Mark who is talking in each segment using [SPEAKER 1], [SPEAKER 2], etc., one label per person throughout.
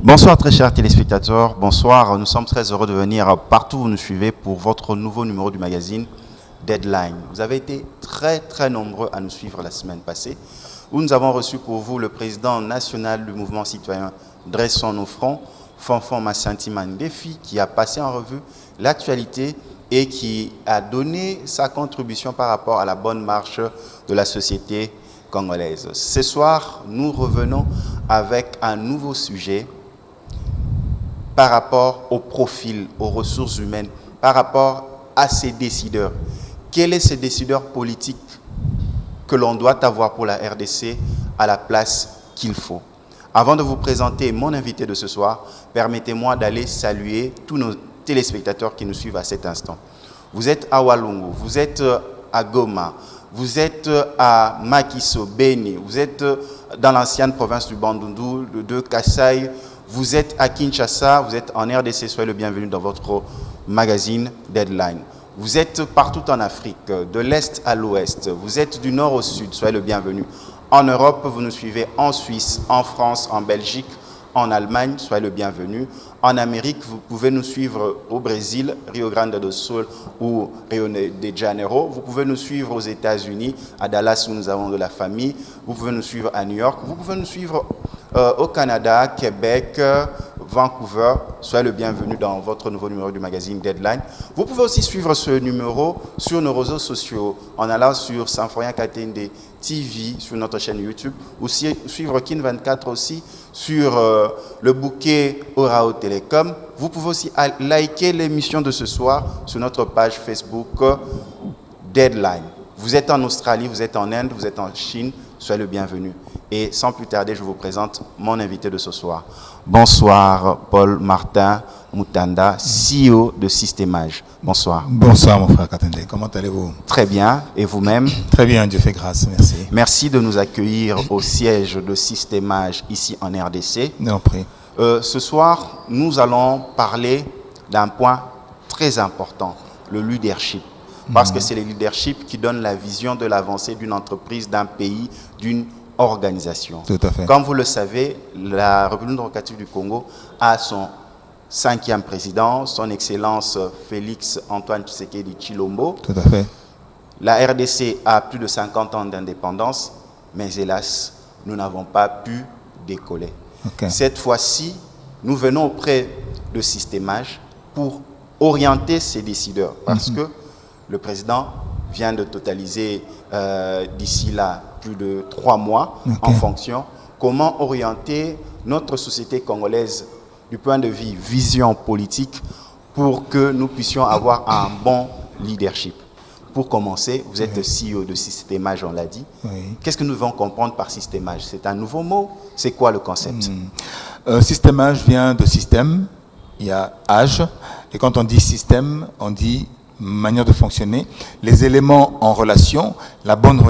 [SPEAKER 1] Bonsoir très chers téléspectateurs, bonsoir, nous sommes très heureux de venir partout où vous nous suivez pour votre nouveau numéro du magazine Deadline. Vous avez été très nombreux à nous suivre la semaine passée où nous avons reçu pour vous le président national du mouvement citoyen Dressons nos fronts, Fanfan Massanti Mandefi, qui a passé en revue l'actualité et qui a donné sa contribution par rapport à la bonne marche de la société congolaise. Ce soir, nous revenons avec un nouveau sujet par rapport au profil, aux ressources humaines, par rapport à ces décideurs. Quel est ce décideur politique que l'on doit avoir pour la RDC à la place qu'il faut? Avant de vous présenter mon invité de ce soir, permettez-moi d'aller saluer tous nos téléspectateurs qui nous suivent à cet instant. Vous êtes à Walungu, vous êtes à Goma, vous êtes à Makiso, Beni, vous êtes dans l'ancienne province du Bandundu, de Kasaï, vous êtes à Kinshasa, vous êtes en RDC, soyez le bienvenu dans votre magazine Deadline. Vous êtes partout en Afrique, de l'Est à l'Ouest, vous êtes du Nord au Sud, soyez le bienvenu. En Europe, vous nous suivez en Suisse, en France, en Belgique, en Allemagne, soyez le bienvenu. En Amérique, vous pouvez nous suivre au Brésil, Rio Grande do Sul ou Rio de Janeiro. Vous pouvez nous suivre aux États-Unis, à Dallas où nous avons de la famille. Vous pouvez nous suivre à New York. Vous pouvez nous suivre au Canada, Québec, Vancouver. Soyez le bienvenu dans votre nouveau numéro du magazine Deadline. Vous pouvez aussi suivre ce numéro sur nos réseaux sociaux en allant sur Sanforia Katende TV sur notre chaîne YouTube, ou suivre Kin24 aussi sur le bouquet Orao Télécom. Vous pouvez aussi liker l'émission de ce soir sur notre page Facebook Deadline. Vous êtes en Australie, vous êtes en Inde, vous êtes en Chine, soyez le bienvenu. Et sans plus tarder, je vous présente mon invité de ce soir. Bonsoir Paul Martin Moutanda, CEO de Systemage. Bonsoir.
[SPEAKER 2] Bonsoir mon frère Katende, comment allez-vous?
[SPEAKER 1] Très bien, et vous-même?
[SPEAKER 2] Très bien, Dieu fait grâce, merci.
[SPEAKER 1] Merci de nous accueillir au siège de Systemage ici en RDC.
[SPEAKER 2] Non, prie.
[SPEAKER 1] Ce soir, nous allons parler d'un point très important, le leadership. Parce que c'est le leadership qui donne la vision de l'avancée d'une entreprise, d'un pays, d'une organisation.
[SPEAKER 2] Tout à fait.
[SPEAKER 1] Comme vous le savez, la République démocratique du Congo a son 5e président, son Excellence Félix Antoine Tshisekedi Tshilombo.
[SPEAKER 2] Tout à fait.
[SPEAKER 1] La RDC a plus de 50 ans d'indépendance, mais hélas, nous n'avons pas pu décoller.
[SPEAKER 2] Okay.
[SPEAKER 1] Cette fois-ci, nous venons auprès de Systemage pour orienter ces décideurs, parce que le président vient de totaliser d'ici là plus de 3 mois en fonction. Comment orienter notre société congolaise du point de vue vision politique pour que nous puissions avoir un bon leadership? Pour commencer, vous êtes CEO de Systemage, on l'a dit.
[SPEAKER 2] Oui.
[SPEAKER 1] Qu'est-ce que nous devons comprendre par Systemage? C'est un nouveau mot? C'est quoi le concept?
[SPEAKER 2] Systemage vient de système, il y a âge, et quand on dit système, on dit manière de fonctionner, les éléments en relation, la bonne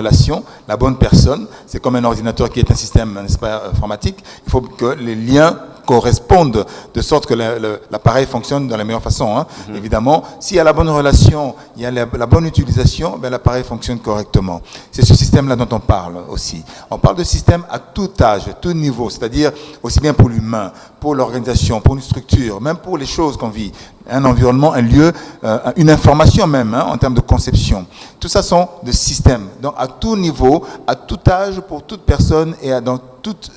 [SPEAKER 2] personne, c'est comme un ordinateur qui est un système, n'est-ce pas, informatique, il faut que les liens correspondent de sorte que l'appareil fonctionne de la meilleure façon. Évidemment, s'il y a la bonne relation, il y a la bonne utilisation, ben, l'appareil fonctionne correctement. C'est ce système-là dont on parle aussi. On parle de système à tout âge, à tout niveau, c'est-à-dire aussi bien pour l'humain, pour l'organisation, pour une structure, même pour les choses qu'on vit. Un environnement, un lieu, une information même, en termes de conception. Tout ça sont des systèmes. Donc à tout niveau, à tout âge, pour toute personne et dans toutes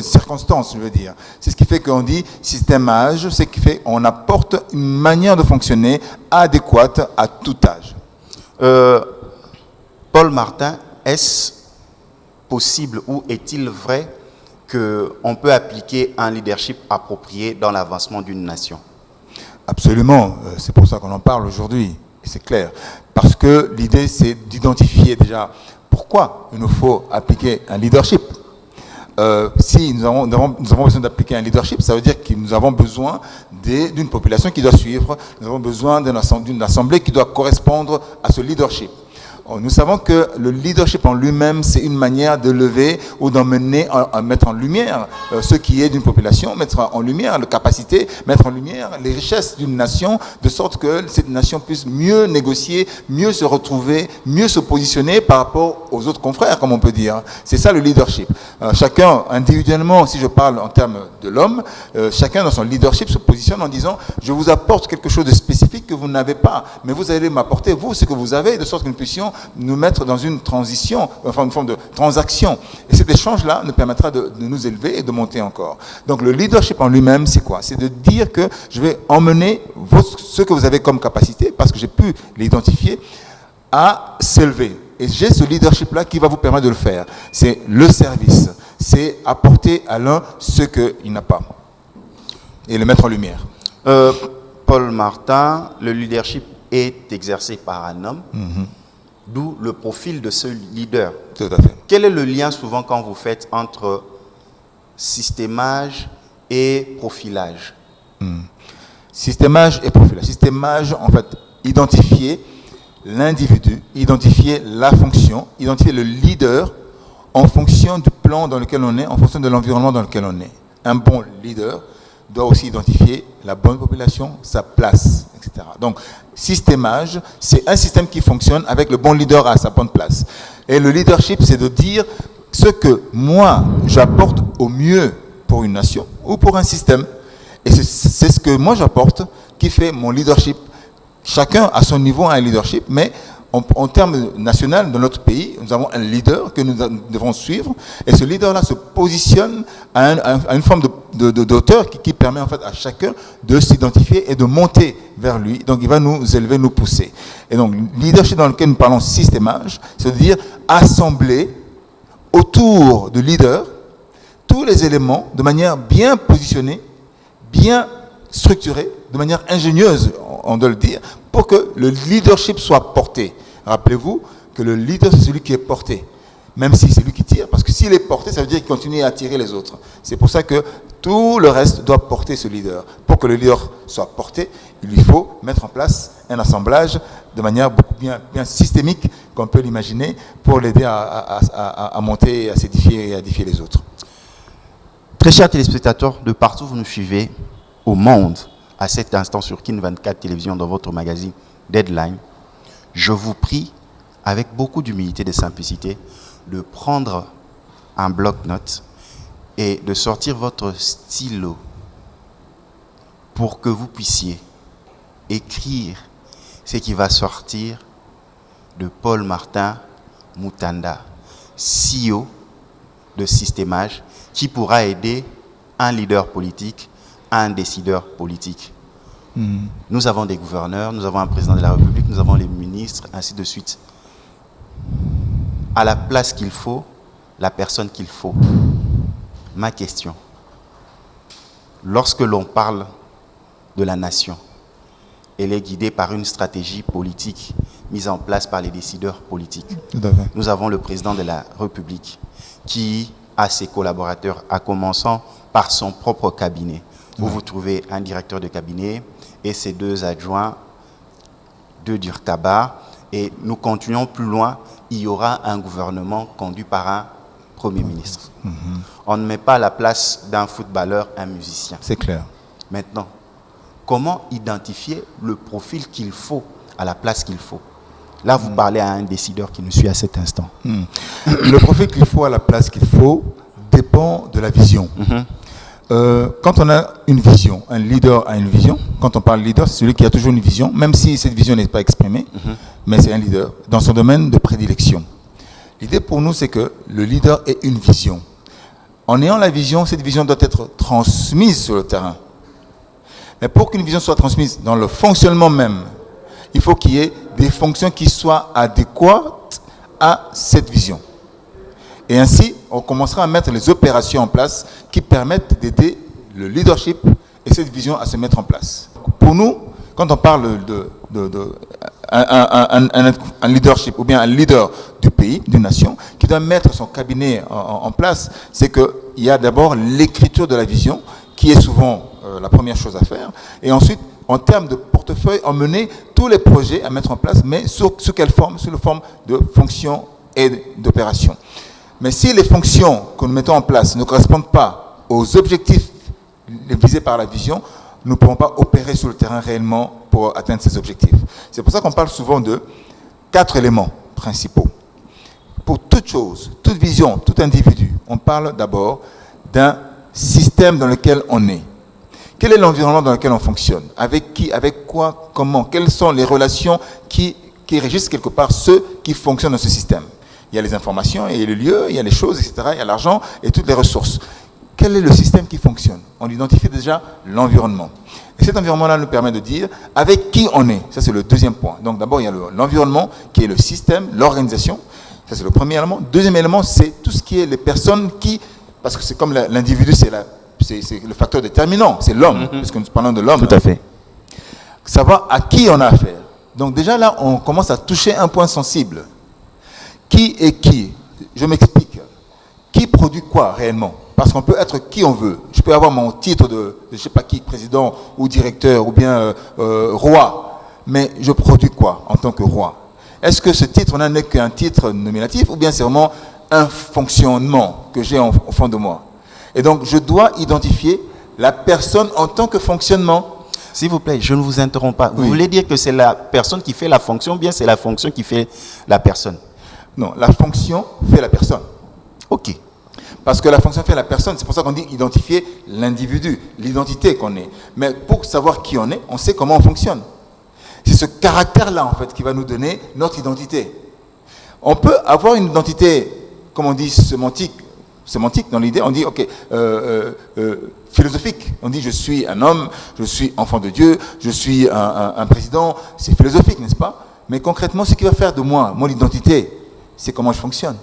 [SPEAKER 2] circonstances, je veux dire. C'est ce qui fait qu'on dit systémage, c'est ce qui fait qu'on apporte une manière de fonctionner adéquate à tout âge.
[SPEAKER 1] Paul Martin, est-ce possible ou est-il vrai qu'on peut appliquer un leadership approprié dans l'avancement d'une nation?
[SPEAKER 2] Absolument, c'est pour ça qu'on en parle aujourd'hui, c'est clair. Parce que l'idée, c'est d'identifier déjà pourquoi il nous faut appliquer un leadership. Si nous avons besoin d'appliquer un leadership, ça veut dire que nous avons besoin d'une population qui doit suivre, nous avons besoin d'une assemblée qui doit correspondre à ce leadership. Nous savons que le leadership en lui-même, c'est une manière de lever ou d'emmener, à mettre en lumière ce qui est d'une population, mettre en lumière la capacité, mettre en lumière les richesses d'une nation, de sorte que cette nation puisse mieux négocier, mieux se retrouver, mieux se positionner par rapport aux autres confrères, comme on peut dire. C'est ça le leadership. Chacun, individuellement, si je parle en termes de l'homme, chacun dans son leadership se positionne en disant « Je vous apporte quelque chose de spécifique que vous n'avez pas, mais vous allez m'apporter, vous, ce que vous avez, de sorte que nous puissions nous mettre dans une transition, enfin une forme de transaction. » Et cet échange-là nous permettra de nous élever et de monter encore. Donc le leadership en lui-même, c'est quoi? C'est de dire que je vais emmener ce que vous avez comme capacité, parce que j'ai pu l'identifier, à s'élever. Et j'ai ce leadership-là qui va vous permettre de le faire. C'est le service. C'est apporter à l'un ce qu'il n'a pas. Et le mettre en lumière.
[SPEAKER 1] Paul Martin, le leadership est exercé par un homme. D'où le profil de ce leader.
[SPEAKER 2] Tout à fait.
[SPEAKER 1] Quel est le lien souvent quand vous faites entre systémage et profilage?
[SPEAKER 2] Systémage et profilage. Systémage, en fait, identifier l'individu, identifier la fonction, identifier le leader en fonction du plan dans lequel on est, en fonction de l'environnement dans lequel on est. Un bon leader doit aussi identifier la bonne population, sa place, etc. Donc, systémage, c'est un système qui fonctionne avec le bon leader à sa bonne place. Et le leadership, c'est de dire ce que moi, j'apporte au mieux pour une nation ou pour un système. Et c'est ce que moi j'apporte qui fait mon leadership. Chacun à son niveau a un leadership, mais en termes national, dans notre pays, nous avons un leader que nous devons suivre, et ce leader-là se positionne à une forme d'auteur qui permet en fait à chacun de s'identifier et de monter vers lui. Donc il va nous élever, nous pousser. Et donc le leadership dans lequel nous parlons systémage, c'est de dire assembler autour du leader tous les éléments de manière bien positionnée, bien structurée, de manière ingénieuse, on doit le dire, pour que le leadership soit porté. Rappelez-vous que le leader, c'est celui qui est porté, même si c'est lui qui tire, parce que s'il est porté, ça veut dire qu'il continue à attirer les autres. C'est pour ça que tout le reste doit porter ce leader. Pour que le leader soit porté, il lui faut mettre en place un assemblage de manière beaucoup bien systémique, qu'on peut l'imaginer, pour l'aider à monter, à s'édifier et à édifier les autres.
[SPEAKER 1] Très chers téléspectateurs, de partout vous nous suivez au monde, à cet instant sur Kin 24 Télévision, dans votre magazine Deadline, je vous prie, avec beaucoup d'humilité et de simplicité, de prendre un bloc-notes et de sortir votre stylo pour que vous puissiez écrire ce qui va sortir de Paul Martin Mutanda, CEO de Systémage, qui pourra aider un leader politique, un décideur politique. Nous avons des gouverneurs, nous avons un président de la République, nous avons les ministres, ainsi de suite. À la place qu'il faut, la personne qu'il faut. Ma question, lorsque l'on parle de la nation, elle est guidée par une stratégie politique mise en place par les décideurs politiques. Nous avons le président de la République qui a ses collaborateurs, à commencer par son propre cabinet, où vous trouvez un directeur de cabinet et ses deux adjoints, deux d'Urkaba, et nous continuons plus loin, il y aura un gouvernement conduit par un Premier ministre. On ne met pas à la place d'un footballeur un musicien.
[SPEAKER 2] C'est clair.
[SPEAKER 1] Maintenant, comment identifier le profil qu'il faut à la place qu'il faut? Là, vous parlez à un décideur qui nous suit à cet instant.
[SPEAKER 2] Le profil qu'il faut à la place qu'il faut dépend de la vision. Quand on a une vision, un leader a une vision. Quand on parle leader, c'est celui qui a toujours une vision, même si cette vision n'est pas exprimée, mais c'est un leader dans son domaine de prédilection. L'idée pour nous, c'est que le leader ait une vision. En ayant la vision, cette vision doit être transmise sur le terrain. Mais pour qu'une vision soit transmise dans le fonctionnement même, il faut qu'il y ait des fonctions qui soient adéquates à cette vision. Et ainsi, on commencera à mettre les opérations en place qui permettent d'aider le leadership et cette vision à se mettre en place. Pour nous, quand on parle un leadership ou bien un leader du pays, d'une nation, qui doit mettre son cabinet en place, c'est qu'il y a d'abord l'écriture de la vision, qui est souvent la première chose à faire, et ensuite en termes de portefeuille, emmener tous les projets à mettre en place, mais sous quelle forme? Sous la forme de fonctions et d'opérations. Mais si les fonctions que nous mettons en place ne correspondent pas aux objectifs visés par la vision, nous ne pourrons pas opérer sur le terrain réellement pour atteindre ces objectifs. C'est pour ça qu'on parle souvent de 4 éléments principaux. Pour toute chose, toute vision, tout individu, on parle d'abord d'un système dans lequel on est. Quel est l'environnement dans lequel on fonctionne? Avec qui? Avec quoi? Comment? Quelles sont les relations qui régissent quelque part ceux qui fonctionnent dans ce système? Il y a les informations, il y a les lieux, il y a les choses, etc. Il y a l'argent et toutes les ressources. Quel est le système qui fonctionne? On identifie déjà l'environnement. Et cet environnement-là nous permet de dire avec qui on est. Ça, c'est le deuxième point. Donc d'abord, il y a l'environnement qui est le système, l'organisation. Ça, c'est le premier élément. Deuxième élément, c'est tout ce qui est les personnes qui... Parce que c'est comme l'individu, c'est le facteur déterminant, c'est l'homme, puisque nous parlons de l'homme.
[SPEAKER 1] Tout à fait.
[SPEAKER 2] Savoir à qui on a affaire. Donc déjà là, on commence à toucher un point sensible. Qui est qui? Je m'explique. Qui produit quoi réellement? Parce qu'on peut être qui on veut. Je peux avoir mon titre de je ne sais pas qui, président ou directeur ou bien roi, mais je produis quoi en tant que roi? Est-ce que ce titre n'est qu'un titre nominatif ou bien c'est vraiment un fonctionnement que j'ai au fond de moi? Et donc je dois identifier la personne en tant que fonctionnement.
[SPEAKER 1] S'il vous plaît, je ne vous interromps pas. Vous
[SPEAKER 2] Oui.
[SPEAKER 1] voulez dire que c'est la personne qui fait la fonction ou bien c'est la fonction qui fait la personne?
[SPEAKER 2] Non, la fonction fait la personne.
[SPEAKER 1] Ok.
[SPEAKER 2] Parce que la fonction fait la personne, c'est pour ça qu'on dit identifier l'individu, l'identité qu'on est. Mais pour savoir qui on est, on sait comment on fonctionne. C'est ce caractère-là, en fait, qui va nous donner notre identité. On peut avoir une identité, comme on dit, sémantique dans l'idée, on dit, ok, philosophique. On dit, je suis un homme, je suis enfant de Dieu, je suis un président. C'est philosophique, n'est-ce pas? Mais concrètement, ce qui va faire de moi, mon identité, c'est comment je fonctionne.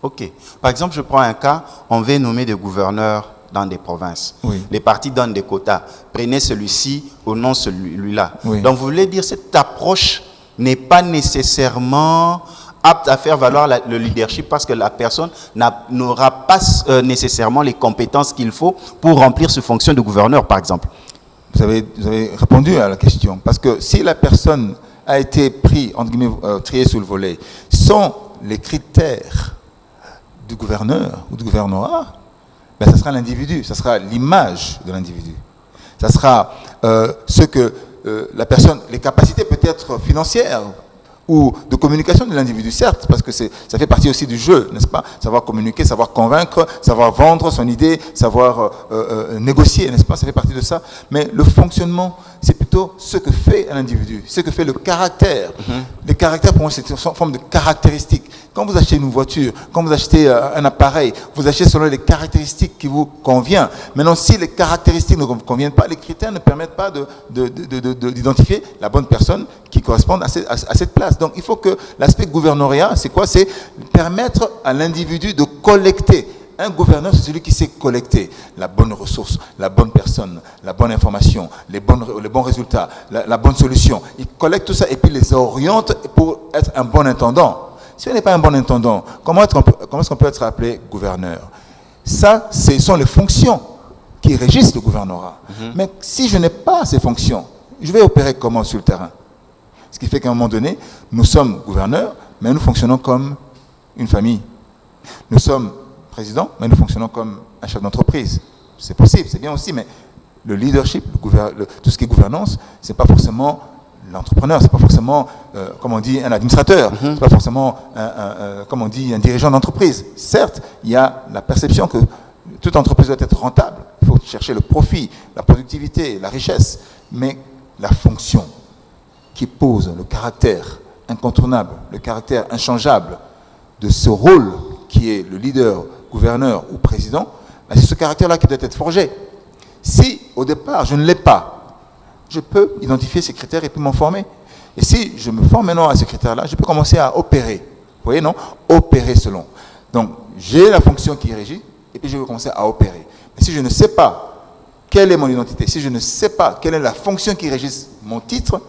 [SPEAKER 1] Ok. Par exemple, je prends un cas, on veut nommer des gouverneurs dans des provinces.
[SPEAKER 2] Oui.
[SPEAKER 1] Les partis donnent des quotas. Prenez celui-ci au nom de celui-là.
[SPEAKER 2] Oui.
[SPEAKER 1] Donc, vous voulez dire que cette approche n'est pas nécessairement apte à faire valoir le leadership parce que la personne n'aura pas nécessairement les compétences qu'il faut pour remplir ce fonction de gouverneur, par exemple.
[SPEAKER 2] Vous avez répondu à la question. Parce que si la personne a été prise, entre guillemets, triée sous le volet, sans les critères du gouverneur ou du gouvernorat, ben ça sera l'individu, ça sera l'image de l'individu. Ça sera ce que la personne, les capacités peut-être financières ou de communication de l'individu, certes, parce que ça fait partie aussi du jeu, n'est-ce pas? Savoir communiquer, savoir convaincre, savoir vendre son idée, savoir négocier, n'est-ce pas? Ça fait partie de ça. Mais le fonctionnement, c'est plutôt ce que fait un individu, ce que fait le caractère. Les caractères, pour moi, c'est une forme de caractéristique. Quand vous achetez une voiture, quand vous achetez un appareil, vous achetez selon les caractéristiques qui vous conviennent. Maintenant, si les caractéristiques ne vous conviennent pas, les critères ne permettent pas d'identifier la bonne personne qui correspond à cette place. Donc, il faut que l'aspect gouvernorat, c'est quoi? C'est permettre à l'individu de collecter. Un gouverneur, c'est celui qui sait collecter la bonne ressource, la bonne personne, la bonne information, les bons résultats, la bonne solution. Il collecte tout ça et puis les oriente pour être un bon intendant. Si on n'est pas un bon intendant, comment est-ce qu'on peut être appelé gouverneur? Ça, ce sont les fonctions qui régissent le gouvernorat. Mais si je n'ai pas ces fonctions, je vais opérer comment sur le terrain? Ce qui fait qu'à un moment donné, nous sommes gouverneurs, mais nous fonctionnons comme une famille. Nous sommes présidents, mais nous fonctionnons comme un chef d'entreprise. C'est possible, c'est bien aussi, mais le leadership, tout ce qui est gouvernance, c'est pas forcément l'entrepreneur, c'est pas forcément, comme on dit, un administrateur, c'est pas forcément, comme on dit, un dirigeant d'entreprise. Certes, il y a la perception que toute entreprise doit être rentable. Il faut chercher le profit, la productivité, la richesse, mais la fonction qui pose le caractère incontournable, le caractère inchangeable de ce rôle qui est le leader, gouverneur ou président, c'est ce caractère-là qui doit être forgé. Si, au départ, je ne l'ai pas, je peux identifier ces critères et puis m'en former. Et si je me forme maintenant à ces critères-là, je peux commencer à opérer. Vous voyez, non? Opérer selon. Donc, j'ai la fonction qui régit et puis je vais commencer à opérer. Mais si je ne sais pas quelle est mon identité, si je ne sais pas quelle est la fonction qui régisse mon titre,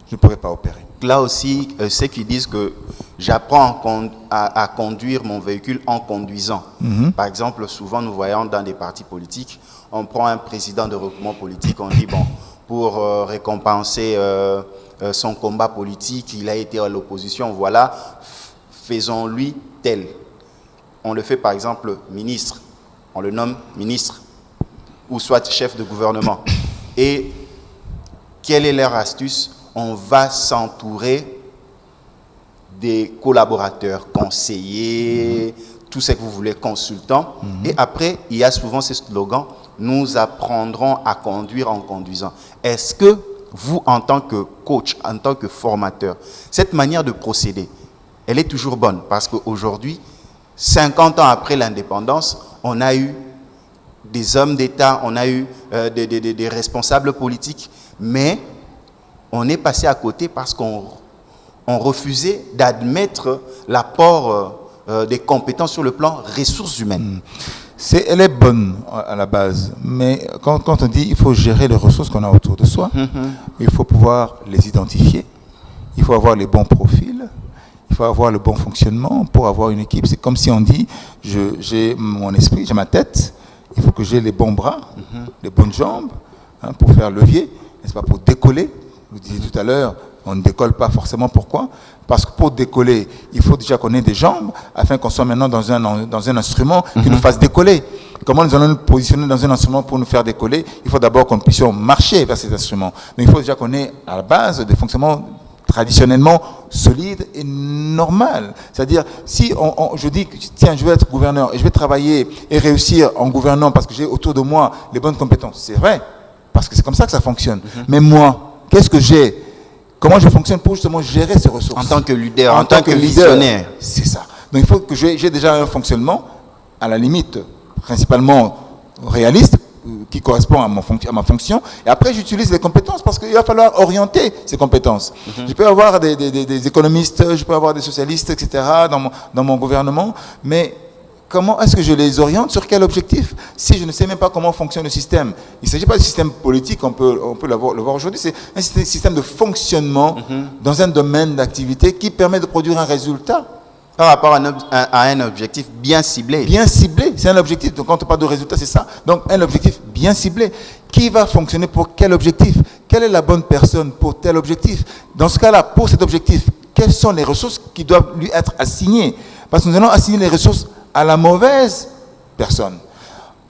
[SPEAKER 2] je ne pourrai pas opérer.
[SPEAKER 1] Là aussi, ceux qui disent que j'apprends à conduire mon véhicule en conduisant. Par exemple, souvent nous voyons dans des partis politiques, on prend un président de regroupement politique, on dit, bon, pour récompenser son combat politique. Il a été à l'opposition. Voilà, faisons-lui tel. On le fait par exemple ministre. On le nomme ministre ou soit chef de gouvernement. Et quelle est leur astuce? On va s'entourer des collaborateurs, conseillers, tout ce que vous voulez, consultants. Et après, il y a souvent ce slogan, nous apprendrons à conduire en conduisant. Est-ce que vous, en tant que coach, en tant que formateur, cette manière de procéder, elle est toujours bonne? Parce qu'aujourd'hui, 50 ans après l'indépendance, on a eu des hommes d'État, on a eu des responsables politiques, mais on est passé à côté parce qu'on refusait d'admettre l'apport des compétences sur le plan ressources humaines.
[SPEAKER 2] Elle est bonne à la base, mais quand on dit il faut gérer les ressources qu'on a autour de soi, il faut pouvoir les identifier, il faut avoir les bons profils, il faut avoir le bon fonctionnement pour avoir une équipe. C'est comme si on dit, j'ai mon esprit, j'ai ma tête, il faut que j'ai les bons bras, les bonnes jambes, pour faire levier, n'est-ce pas, pour décoller. Vous disiez tout à l'heure, on ne décolle pas forcément. Pourquoi? Parce que pour décoller, il faut déjà qu'on ait des jambes, afin qu'on soit maintenant dans un instrument qui nous fasse décoller. Comment nous allons nous positionner dans un instrument pour nous faire décoller? Il faut d'abord qu'on puisse marcher vers cet instrument. Mais il faut déjà qu'on ait à la base des fonctionnements traditionnellement solides et normal. C'est-à-dire, si je dis, tiens, je vais être gouverneur et je vais travailler et réussir en gouvernant parce que j'ai autour de moi les bonnes compétences, c'est vrai, parce que c'est comme ça que ça fonctionne. Mais moi, qu'est-ce que j'ai? Comment je fonctionne pour justement gérer ces ressources?
[SPEAKER 1] En tant que leader, en tant que visionnaire.
[SPEAKER 2] C'est ça. Donc il faut que j'ai déjà un fonctionnement, à la limite, principalement réaliste, qui correspond à ma fonction. Et après, j'utilise les compétences parce qu'il va falloir orienter ces compétences. Je peux avoir des économistes, je peux avoir des socialistes, etc. dans mon gouvernement, mais comment est-ce que je les oriente? Sur quel objectif? Si je ne sais même pas comment fonctionne le système. Il ne s'agit pas du système politique, on peut le voir aujourd'hui. C'est un système de fonctionnement dans un domaine d'activité qui permet de produire un résultat.
[SPEAKER 1] Par rapport à un objectif bien ciblé.
[SPEAKER 2] Bien ciblé, c'est un objectif. Donc quand on parle de résultat, c'est ça. Donc un objectif bien ciblé. Qui va fonctionner pour quel objectif? Quelle est la bonne personne pour tel objectif? Dans ce cas-là, pour cet objectif, quelles sont les ressources qui doivent lui être assignées? Parce que nous allons assigner les ressources à la mauvaise personne.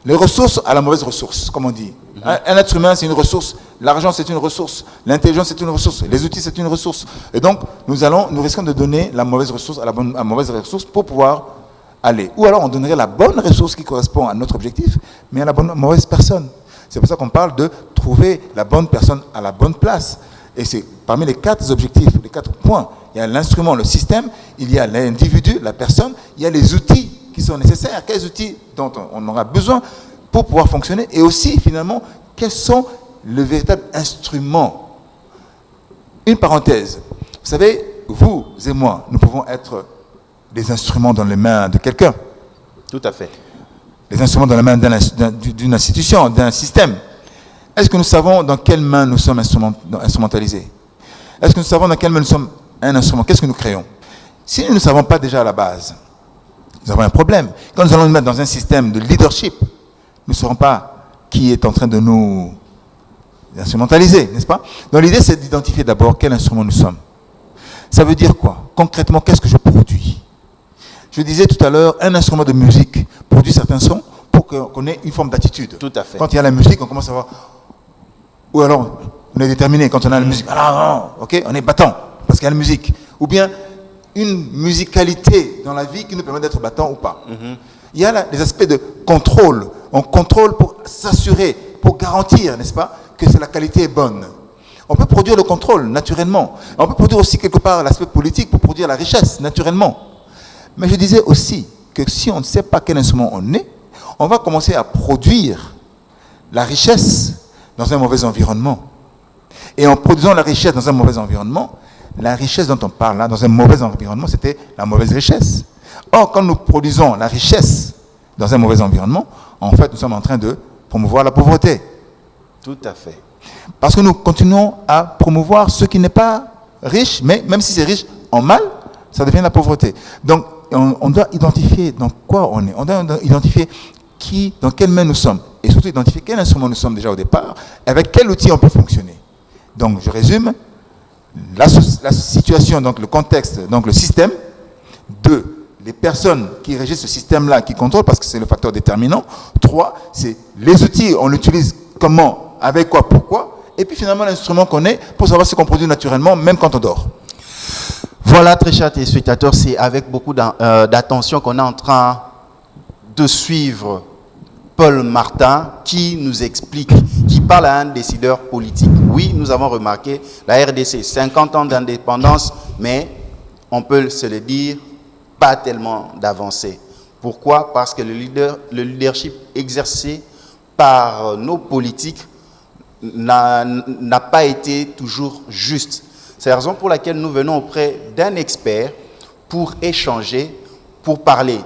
[SPEAKER 2] Les ressources à la mauvaise ressource, comme on dit. Un être humain, c'est une ressource. L'argent, c'est une ressource. L'intelligence, c'est une ressource. Les outils, c'est une ressource. Et donc, nous risquons de donner la mauvaise ressource à la mauvaise ressource pour pouvoir aller. Ou alors, on donnerait la bonne ressource qui correspond à notre objectif, mais à la mauvaise personne. C'est pour ça qu'on parle de trouver la bonne personne à la bonne place. Et c'est parmi les 4 objectifs, les 4 points. Il y a l'instrument, le système, il y a l'individu, la personne, il y a les outils qui sont nécessaires, quels outils dont on aura besoin pour pouvoir fonctionner, et aussi, finalement, quels sont les véritables instruments. Une parenthèse. Vous savez, vous et moi, nous pouvons être des instruments dans les mains de quelqu'un.
[SPEAKER 1] Tout à fait.
[SPEAKER 2] Les instruments dans les mains d'une institution, d'un système. Est-ce que nous savons dans quelles mains nous sommes instrumentalisés? Est-ce que nous savons dans quelles mains nous sommes un instrument? Qu'est-ce que nous créons? Si nous ne savons pas déjà à la base, nous avons un problème. Quand nous allons nous mettre dans un système de leadership, nous ne saurons pas qui est en train de nous instrumentaliser, n'est-ce pas? Donc l'idée, c'est d'identifier d'abord quel instrument nous sommes. Ça veut dire quoi? Concrètement, qu'est-ce que je produis? Je disais tout à l'heure, un instrument de musique produit certains sons pour qu'on ait une forme d'attitude.
[SPEAKER 1] Tout à fait.
[SPEAKER 2] Quand il y a la musique, on commence à voir... Ou alors, on est déterminé quand on a la musique. Alors, ok, on est battant parce qu'il y a la musique. Ou bien, une musicalité dans la vie qui nous permet d'être battant ou pas. Il y a là des aspects de contrôle. On contrôle pour s'assurer, pour garantir, n'est-ce pas, que la qualité est bonne. On peut produire le contrôle, naturellement. On peut produire aussi quelque part l'aspect politique pour produire la richesse, naturellement. Mais je disais aussi que si on ne sait pas quel instrument on est, on va commencer à produire la richesse dans un mauvais environnement. Et en produisant la richesse dans un mauvais environnement, la richesse dont on parle là, dans un mauvais environnement, c'était la mauvaise richesse. Or, quand nous produisons la richesse dans un mauvais environnement, en fait, nous sommes en train de promouvoir la pauvreté.
[SPEAKER 1] Tout à fait.
[SPEAKER 2] Parce que nous continuons à promouvoir ce qui n'est pas riche, mais même si c'est riche en mal, ça devient la pauvreté. Donc, on doit identifier dans quoi on est. On doit identifier dans quelle main nous sommes, et surtout identifier quel instrument nous sommes déjà au départ, et avec quel outil on peut fonctionner. Donc, je résume, la situation, donc le contexte, donc le système, 2, les personnes qui régissent ce système-là, qui contrôlent, parce que c'est le facteur déterminant, 3, c'est les outils, on l'utilise comment, avec quoi, pourquoi, et puis finalement l'instrument qu'on est pour savoir ce qu'on produit naturellement, même quand on dort.
[SPEAKER 1] Voilà, très chers téléspectateurs, c'est avec beaucoup d'attention qu'on est en train de suivre Paul Martin qui nous explique, qui parle à un décideur politique. Oui, nous avons remarqué la RDC, 50 ans d'indépendance, mais on peut se le dire, pas tellement d'avancée. Pourquoi? Parce que le leadership exercé par nos politiques n'a pas été toujours juste. C'est la raison pour laquelle nous venons auprès d'un expert pour échanger, pour parler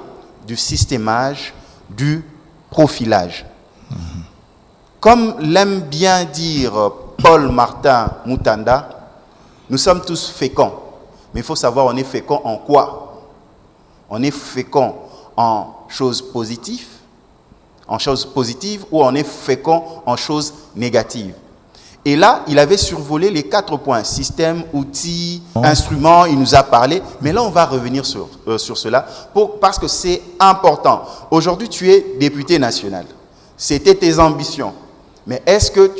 [SPEAKER 1] du systémage, du profilage. Comme l'aime bien dire Paul Martin Mutanda, nous sommes tous féconds. Mais il faut savoir, on est fécond en quoi? On est fécond en choses positives, ou on est fécond en choses négatives. Et là, il avait survolé les 4 points, système, outils, instruments, il nous a parlé. Mais là, on va revenir sur cela parce que c'est important. Aujourd'hui, tu es député national. C'était tes ambitions. Mais est-ce que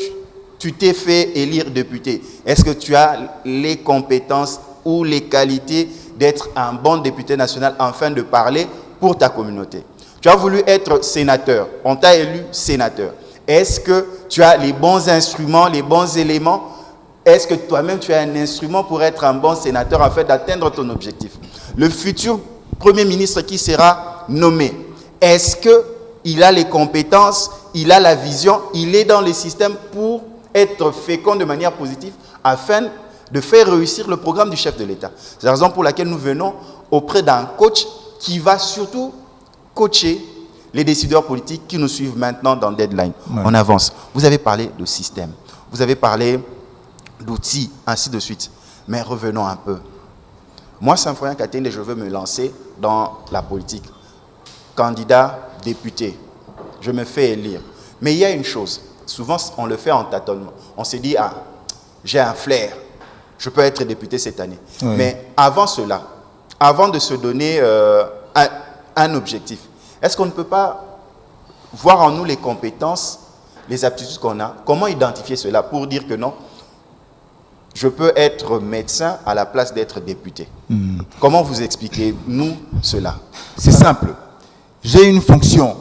[SPEAKER 1] tu t'es fait élire député? Est-ce que tu as les compétences ou les qualités d'être un bon député national afin de parler pour ta communauté? Tu as voulu être sénateur. On t'a élu sénateur. Est-ce que tu as les bons instruments, les bons éléments? Est-ce que toi-même tu as un instrument pour être un bon sénateur afin d'atteindre ton objectif? Le futur Premier ministre qui sera nommé, est-ce qu'il a les compétences, il a la vision, il est dans les systèmes pour être fécond de manière positive afin de faire réussir le programme du chef de l'État? C'est la raison pour laquelle nous venons auprès d'un coach qui va surtout coacher les décideurs politiques qui nous suivent maintenant dans Deadline. Ouais. On avance. Vous avez parlé de système, vous avez parlé d'outils, ainsi de suite. Mais revenons un peu. Moi, Symphorien Katende, je veux me lancer dans la politique. Candidat, député, je me fais élire. Mais il y a une chose, souvent on le fait en tâtonnement. On se dit, ah, j'ai un flair, je peux être député cette année. Oui. Mais avant cela, avant de se donner un objectif, est-ce qu'on ne peut pas voir en nous les compétences, les aptitudes qu'on a? Comment identifier cela pour dire que non, je peux être médecin à la place d'être député? Comment vous expliquez-nous cela?
[SPEAKER 2] C'est simple. J'ai une fonction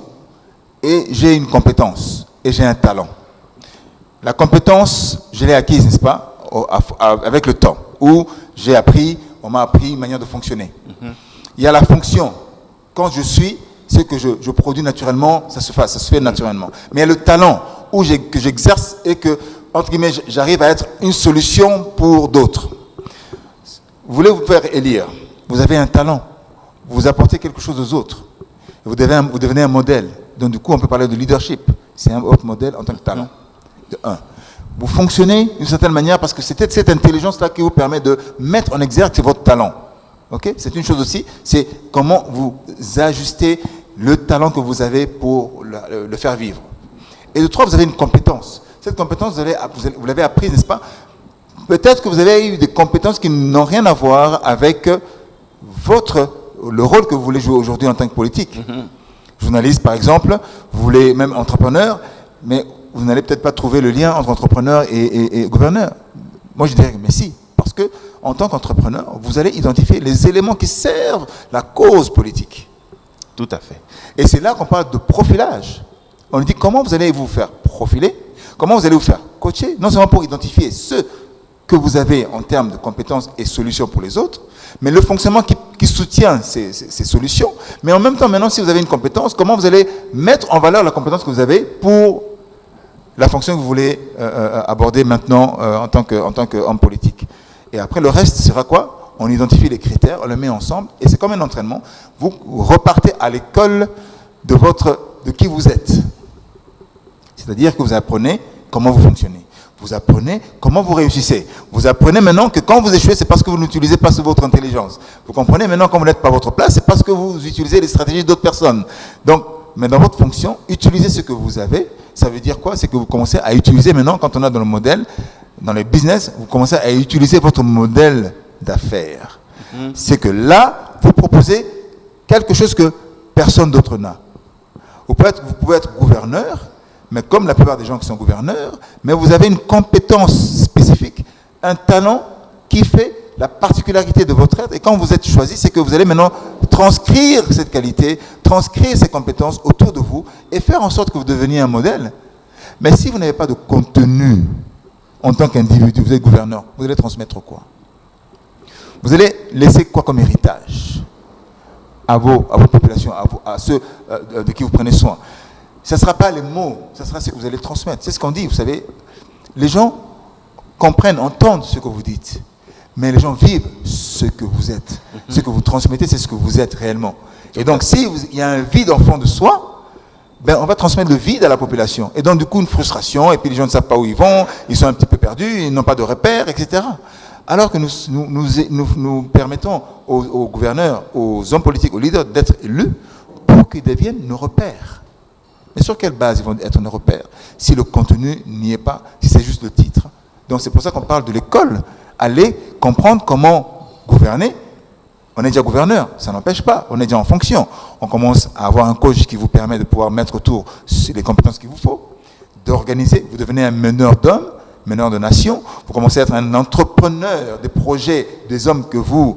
[SPEAKER 2] et j'ai une compétence et j'ai un talent. La compétence, je l'ai acquise, n'est-ce pas, avec le temps, où on m'a appris une manière de fonctionner. Il y a la fonction. Quand je suis, ce que je produis naturellement, ça se fait naturellement. Mais il y a le talent que j'exerce et que, entre guillemets, j'arrive à être une solution pour d'autres. Vous voulez vous faire élire, vous avez un talent, vous apportez quelque chose aux autres, vous devenez un modèle. Donc du coup, on peut parler de leadership. C'est un autre modèle en tant que talent. De un. Vous fonctionnez d'une certaine manière parce que c'est cette intelligence-là qui vous permet de mettre en exergue votre talent. Okay? C'est une chose aussi, c'est comment vous ajustez le talent que vous avez pour le faire vivre. Et de 3, vous avez une compétence. Cette compétence, vous l'avez apprise, n'est-ce pas? Peut-être que vous avez eu des compétences qui n'ont rien à voir avec le rôle que vous voulez jouer aujourd'hui en tant que politique. Journaliste, par exemple, vous voulez même entrepreneur, mais vous n'allez peut-être pas trouver le lien entre entrepreneur et gouverneur. Moi, je dirais que mais si, parce que en tant qu'entrepreneur, vous allez identifier les éléments qui servent la cause politique.
[SPEAKER 1] Tout à fait.
[SPEAKER 2] Et c'est là qu'on parle de profilage. On dit comment vous allez vous faire profiler, comment vous allez vous faire coacher, non seulement pour identifier ce que vous avez en termes de compétences et solutions pour les autres, mais le fonctionnement qui soutient ces solutions. Mais en même temps, maintenant, si vous avez une compétence, comment vous allez mettre en valeur la compétence que vous avez pour la fonction que vous voulez aborder maintenant en tant qu'homme politique. Et après, le reste sera quoi? On identifie les critères, on les met ensemble, et c'est comme un entraînement. Vous repartez à l'école de qui vous êtes. C'est-à-dire que vous apprenez comment vous fonctionnez. Vous apprenez comment vous réussissez. Vous apprenez maintenant que quand vous échouez, c'est parce que vous n'utilisez pas votre intelligence. Vous comprenez maintenant quand vous n'êtes pas à votre place, c'est parce que vous utilisez les stratégies d'autres personnes. Donc, mais dans votre fonction, utilisez ce que vous avez. Ça veut dire quoi? C'est que vous commencez à utiliser maintenant, quand on a dans le modèle, dans les business, vous commencez à utiliser votre modèle d'affaires. C'est que là, vous proposez quelque chose que personne d'autre n'a. Vous pouvez être gouverneur, mais comme la plupart des gens qui sont gouverneurs, mais vous avez une compétence spécifique, un talent qui fait la particularité de votre être. Et quand vous êtes choisi, c'est que vous allez maintenant transcrire cette qualité, transcrire ces compétences autour de vous et faire en sorte que vous deveniez un modèle. Mais si vous n'avez pas de contenu en tant qu'individu, vous êtes gouverneur, vous allez transmettre quoi? Vous allez laisser quoi comme héritage à vos populations, à ceux de qui vous prenez soin? Ce ne sera pas les mots, ce sera ce que vous allez transmettre. C'est ce qu'on dit, vous savez. Les gens comprennent, entendent ce que vous dites, mais les gens vivent ce que vous êtes. Ce que vous transmettez, c'est ce que vous êtes réellement. Et donc, s'il y a un vide en fond de soi, ben, on va transmettre le vide à la population. Et donc, du coup, une frustration, et puis les gens ne savent pas où ils vont, ils sont un petit peu perdus, ils n'ont pas de repères, etc. Alors que nous permettons aux gouverneurs, aux hommes politiques, aux leaders d'être élus pour qu'ils deviennent nos repères. Mais sur quelle base ils vont être nos repères si le contenu n'y est pas, si c'est juste le titre? Donc c'est pour ça qu'on parle de l'école. Aller comprendre comment gouverner. On est déjà gouverneur, ça n'empêche pas, on est déjà en fonction. On commence à avoir un coach qui vous permet de pouvoir mettre autour les compétences qu'il vous faut, d'organiser, vous devenez un meneur d'hommes, meneur de nations, vous commencez à être un entrepreneur des projets des hommes que vous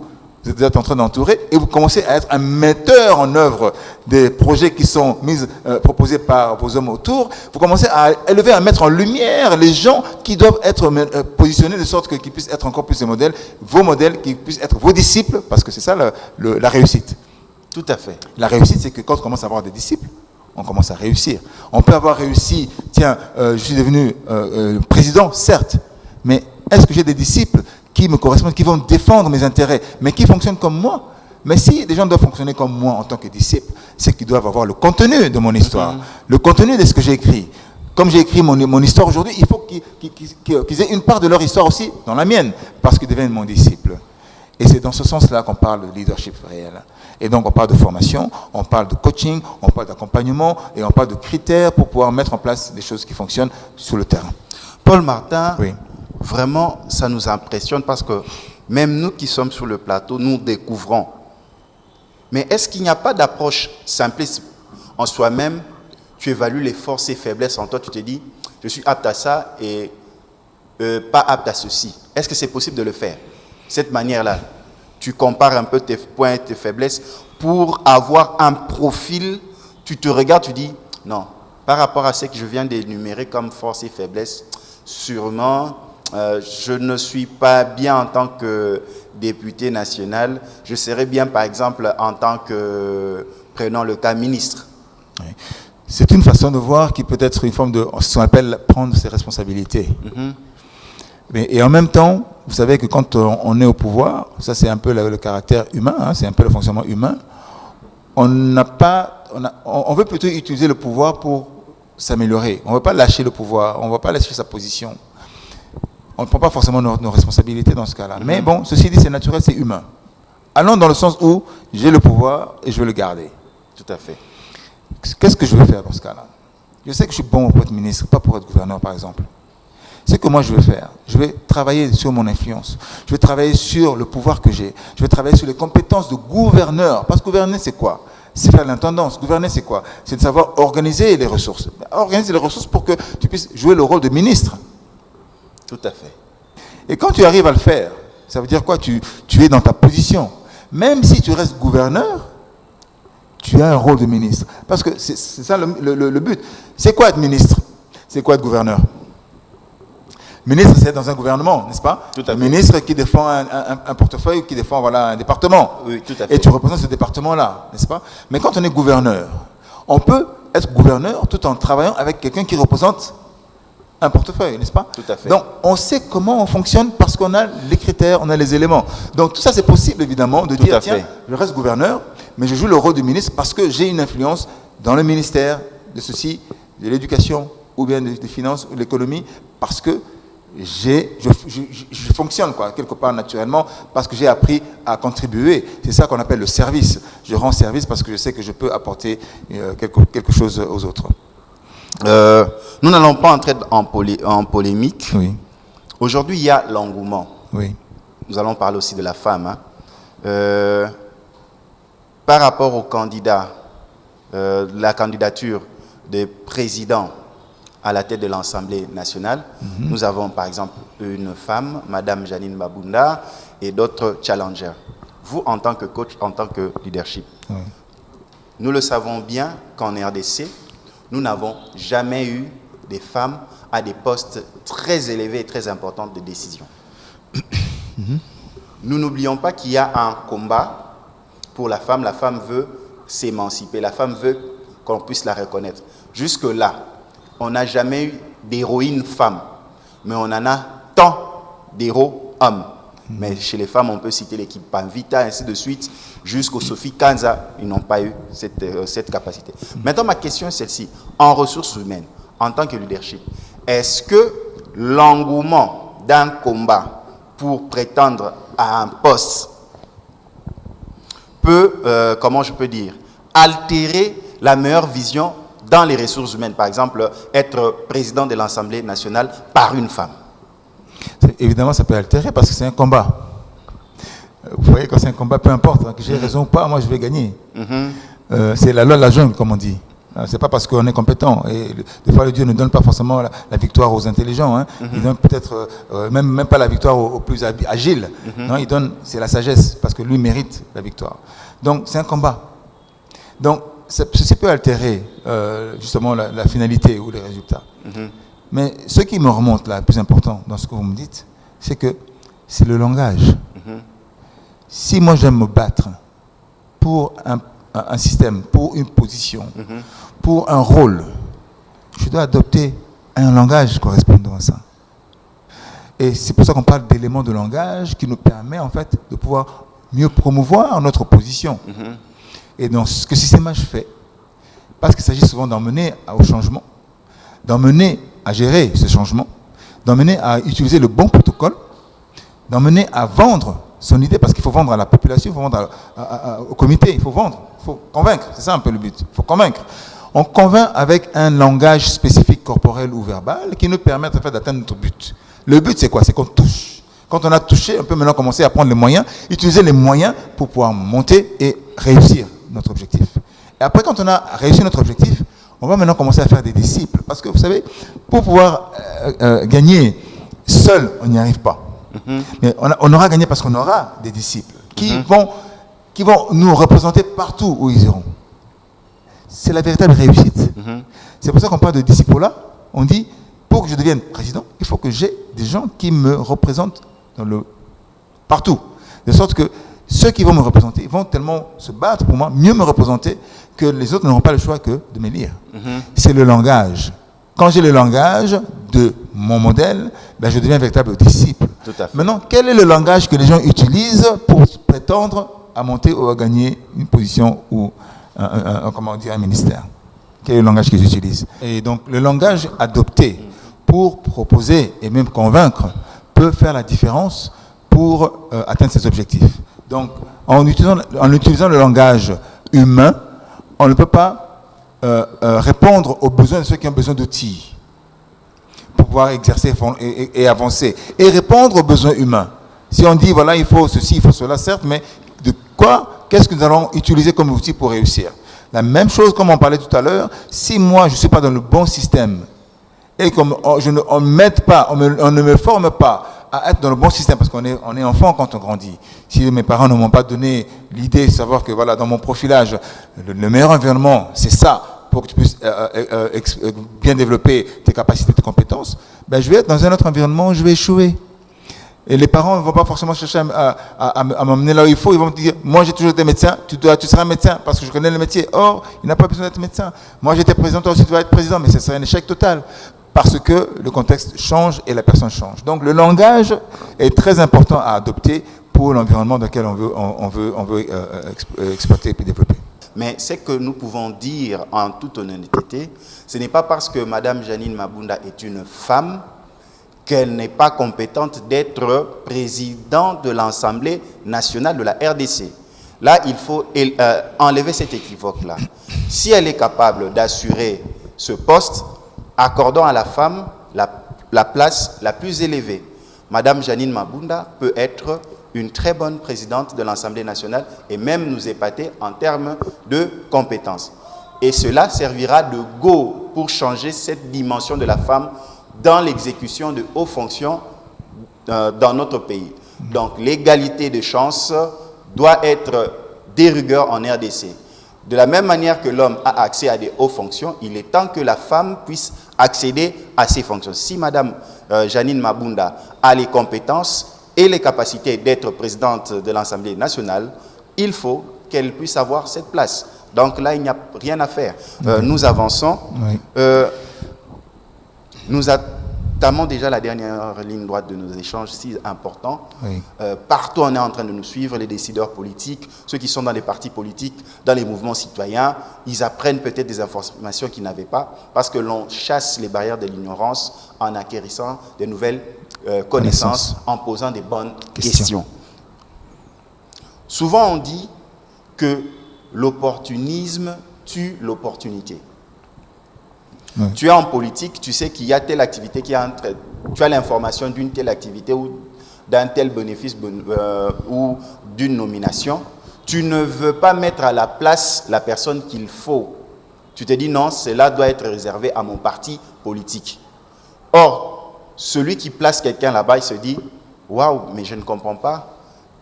[SPEAKER 2] êtes en train d'entourer, et vous commencez à être un metteur en œuvre des projets qui sont proposés par vos hommes autour. Vous commencez à élever, à mettre en lumière les gens qui doivent être positionnés de sorte qu'ils puissent être encore plus des modèles, vos modèles, qui puissent être vos disciples, parce que c'est ça la réussite.
[SPEAKER 1] Tout à fait.
[SPEAKER 2] La réussite, c'est que quand on commence à avoir des disciples, on commence à réussir. On peut avoir réussi, tiens, je suis devenu président, certes, mais est-ce que j'ai des disciples qui me correspondent, qui vont défendre mes intérêts, mais qui fonctionnent comme moi? Mais si des gens doivent fonctionner comme moi en tant que disciples, c'est qu'ils doivent avoir le contenu de mon histoire, le contenu de ce que j'ai écrit. Comme j'ai écrit mon histoire aujourd'hui, il faut qu'ils aient une part de leur histoire aussi dans la mienne, parce qu'ils deviennent mon disciple. Et c'est dans ce sens-là qu'on parle de leadership réel. Et donc on parle de formation, on parle de coaching, on parle d'accompagnement, et on parle de critères pour pouvoir mettre en place des choses qui fonctionnent sur le terrain.
[SPEAKER 1] Paul Martin,
[SPEAKER 2] oui.
[SPEAKER 1] Vraiment, ça nous impressionne parce que même nous qui sommes sur le plateau, nous découvrons. Mais est-ce qu'il n'y a pas d'approche simpliste en soi-même? Tu évalues les forces et faiblesses en toi, tu te dis, je suis apte à ça et pas apte à ceci. Est-ce que c'est possible de le faire? Cette manière-là, tu compares un peu tes points et tes faiblesses pour avoir un profil, tu te regardes, tu dis, non, par rapport à ce que je viens d'énumérer comme forces et faiblesses, sûrement, je ne suis pas bien en tant que député national. Je serais bien, par exemple, en tant que, prenons le cas, ministre.
[SPEAKER 2] Oui. C'est une façon de voir qui peut être une forme de ce qu'on appelle prendre ses responsabilités. Et en même temps, vous savez que quand on est au pouvoir, ça c'est un peu le caractère humain, hein, c'est un peu le fonctionnement humain, on veut plutôt utiliser le pouvoir pour s'améliorer. On ne veut pas lâcher le pouvoir, on ne veut pas lâcher sa position. On ne prend pas forcément nos responsabilités dans ce cas-là. Mais bon, ceci dit, c'est naturel, c'est humain. Allons dans le sens où j'ai le pouvoir et je veux le garder.
[SPEAKER 1] Tout à fait.
[SPEAKER 2] Qu'est-ce que je veux faire dans ce cas-là? Je sais que je suis bon pour être ministre, pas pour être gouverneur, par exemple. Ce que moi je veux faire, je vais travailler sur mon influence. Je vais travailler sur le pouvoir que j'ai. Je vais travailler sur les compétences de gouverneur. Parce que gouverner, c'est quoi? C'est faire l'intendance. Gouverner, c'est quoi? C'est de savoir organiser les ressources. Organiser les ressources pour que tu puisses jouer le rôle de ministre.
[SPEAKER 1] Tout à fait.
[SPEAKER 2] Et quand tu arrives à le faire, ça veut dire quoi? Tu es dans ta position. Même si tu restes gouverneur, tu as un rôle de ministre. Parce que c'est ça le but. C'est quoi être ministre? C'est quoi être gouverneur? Ministre, c'est dans un gouvernement, n'est-ce pas?
[SPEAKER 1] Tout à fait.
[SPEAKER 2] Un ministre qui défend un portefeuille, qui défend un département.
[SPEAKER 1] Oui, tout à fait.
[SPEAKER 2] Et tu représentes ce département-là, n'est-ce pas? Mais quand on est gouverneur, on peut être gouverneur tout en travaillant avec quelqu'un qui représente un portefeuille, n'est-ce pas?
[SPEAKER 1] Tout à fait.
[SPEAKER 2] Donc, on sait comment on fonctionne parce qu'on a les critères, on a les éléments. Donc, tout ça, c'est possible, évidemment, de dire, tiens, je reste gouverneur, mais je joue le rôle du ministre parce que j'ai une influence dans le ministère de ceci, de l'éducation, ou bien des finances, ou de l'économie, parce que je fonctionne quelque part naturellement parce que j'ai appris à contribuer. C'est ça qu'on appelle le service. Je rends service parce que je sais que je peux apporter quelque chose aux autres.
[SPEAKER 1] Nous n'allons pas entrer en polémique.
[SPEAKER 2] Oui.
[SPEAKER 1] Aujourd'hui, il y a l'engouement.
[SPEAKER 2] Oui.
[SPEAKER 1] Nous allons parler aussi de la femme. Par rapport au candidat, la candidature des présidents à la tête de l'Assemblée nationale, nous avons par exemple une femme, Madame Janine Mabunda, et d'autres challengers. Vous, en tant que coach, en tant que leadership, nous le savons bien qu'en RDC, nous n'avons jamais eu des femmes à des postes très élevés et très importants de décision. Nous n'oublions pas qu'il y a un combat pour la femme. La femme veut s'émanciper, la femme veut qu'on puisse la reconnaître. Jusque-là, on n'a jamais eu d'héroïne femme, mais on en a tant d'héros hommes. Mais chez les femmes, on peut citer l'équipe Panvita, ainsi de suite, jusqu'au Sophie Kanza, ils n'ont pas eu cette capacité. Maintenant, ma question est celle-ci. En ressources humaines, en tant que leadership, est-ce que l'engouement d'un combat pour prétendre à un poste peut, comment je peux dire, altérer la meilleure vision dans les ressources humaines, par exemple, être président de l'Assemblée nationale par une femme?
[SPEAKER 2] Évidemment, ça peut altérer parce que c'est un combat. Vous voyez, quand c'est un combat, peu importe, que j'ai raison ou pas, moi je vais gagner. C'est la loi de la jungle, comme on dit. C'est pas parce qu'on est compétent. Et des fois, le Dieu ne donne pas forcément la victoire aux intelligents. Il donne peut-être même pas la victoire aux plus agiles. Non, il donne, c'est la sagesse, parce que lui mérite la victoire. Donc, c'est un combat. Donc, ceci peut altérer justement la finalité ou les résultats. Mais ce qui me remonte là, le plus important dans ce que vous me dites, c'est que c'est le langage. Si moi j'aime me battre pour un système, pour une position, pour un rôle, je dois adopter un langage correspondant à ça. Et c'est pour ça qu'on parle d'éléments de langage qui nous permet en fait de pouvoir mieux promouvoir notre position. Et donc ce que Systemage fait, parce qu'il s'agit souvent d'emmener au changement, d'emmener à gérer ce changement, d'emmener à utiliser le bon protocole, d'emmener à vendre son idée, parce qu'il faut vendre à la population, il faut vendre au comité, il faut vendre, il faut convaincre, c'est ça un peu le but, il faut convaincre. On convainc avec un langage spécifique corporel ou verbal qui nous permet en fait d'atteindre notre but. Le but c'est quoi? C'est qu'on touche. Quand on a touché, on peut maintenant commencer à prendre les moyens, utiliser les moyens pour pouvoir monter et réussir notre objectif. Et après, quand on a réussi notre objectif, on va maintenant commencer à faire des disciples. Parce que vous savez, pour pouvoir gagner seul, on n'y arrive pas. Mais on aura gagné parce qu'on aura des disciples qui vont nous représenter partout où ils iront. C'est la véritable réussite. C'est pour ça qu'on parle de disciples-là. On dit, pour que je devienne président, il faut que j'ai des gens qui me représentent partout. De sorte que ceux qui vont me représenter vont tellement se battre pour moi, mieux me représenter, que les autres n'auront pas le choix que de m'élire. C'est le langage. Quand j'ai le langage de mon modèle, ben je deviens un véritable disciple.
[SPEAKER 1] Tout à fait.
[SPEAKER 2] Maintenant, quel est le langage que les gens utilisent pour prétendre à monter ou à gagner une position ou un ministère? Quel est le langage qu'ils utilisent? Et donc, le langage adopté pour proposer et même convaincre peut faire la différence pour atteindre ses objectifs. Donc, en utilisant le langage humain, on ne peut pas répondre aux besoins de ceux qui ont besoin d'outils pour pouvoir exercer et avancer. Et répondre aux besoins humains. Si on dit, voilà, il faut ceci, il faut cela, certes, mais qu'est-ce que nous allons utiliser comme outil pour réussir? La même chose, comme on parlait tout à l'heure, si moi, je ne suis pas dans le bon système, et qu'on on ne me forme pas à être dans le bon système, parce qu'on est enfant quand on grandit. Si mes parents ne m'ont pas donné l'idée de savoir que voilà, dans mon profilage, le meilleur environnement, c'est ça, pour que tu puisses bien développer tes capacités, tes compétences, ben, je vais être dans un autre environnement où je vais échouer. Et les parents ne vont pas forcément chercher à m'emmener là où il faut. Ils vont me dire, moi j'ai toujours été médecin, tu seras médecin parce que je connais le métier. Or, il n'a pas besoin d'être médecin. Moi j'étais président, toi aussi tu vas être président, mais ce serait un échec total. Parce que le contexte change et la personne change. Donc le langage est très important à adopter pour l'environnement dans lequel on veut exploiter et puis développer.
[SPEAKER 1] Mais ce que nous pouvons dire en toute honnêteté, ce n'est pas parce que Mme Janine Mabunda est une femme qu'elle n'est pas compétente d'être présidente de l'Assemblée nationale de la RDC. Là, il faut enlever cet équivoque-là. Si elle est capable d'assurer ce poste, accordons à la femme la place la plus élevée. Madame Janine Mabunda peut être une très bonne présidente de l'Assemblée nationale et même nous épater en termes de compétences. Et cela servira de go pour changer cette dimension de la femme dans l'exécution de hautes fonctions dans notre pays. Donc l'égalité de chances doit être de rigueur en RDC. De la même manière que l'homme a accès à des hautes fonctions, il est temps que la femme puisse accéder à ces fonctions. Si Madame Janine Mabunda a les compétences et les capacités d'être présidente de l'Assemblée nationale, il faut qu'elle puisse avoir cette place. Donc là, il n'y a rien à faire. Nous avançons. Oui. Nous entamons déjà la dernière ligne droite de nos échanges, si important. Oui. Partout, on est en train de nous suivre, les décideurs politiques, ceux qui sont dans les partis politiques, dans les mouvements citoyens, ils apprennent peut-être des informations qu'ils n'avaient pas, parce que l'on chasse les barrières de l'ignorance en acquérissant de nouvelles connaissances, en posant des bonnes questions. Souvent, on dit que l'opportunisme tue l'opportunité. Oui. Tu es en politique, tu sais qu'il y a telle activité qui est en train, tu as l'information d'une telle activité ou d'un tel bénéfice ou d'une nomination. Tu ne veux pas mettre à la place la personne qu'il faut. Tu te dis non, cela doit être réservé à mon parti politique. Or, celui qui place quelqu'un là-bas, il se dit waouh, mais je ne comprends pas,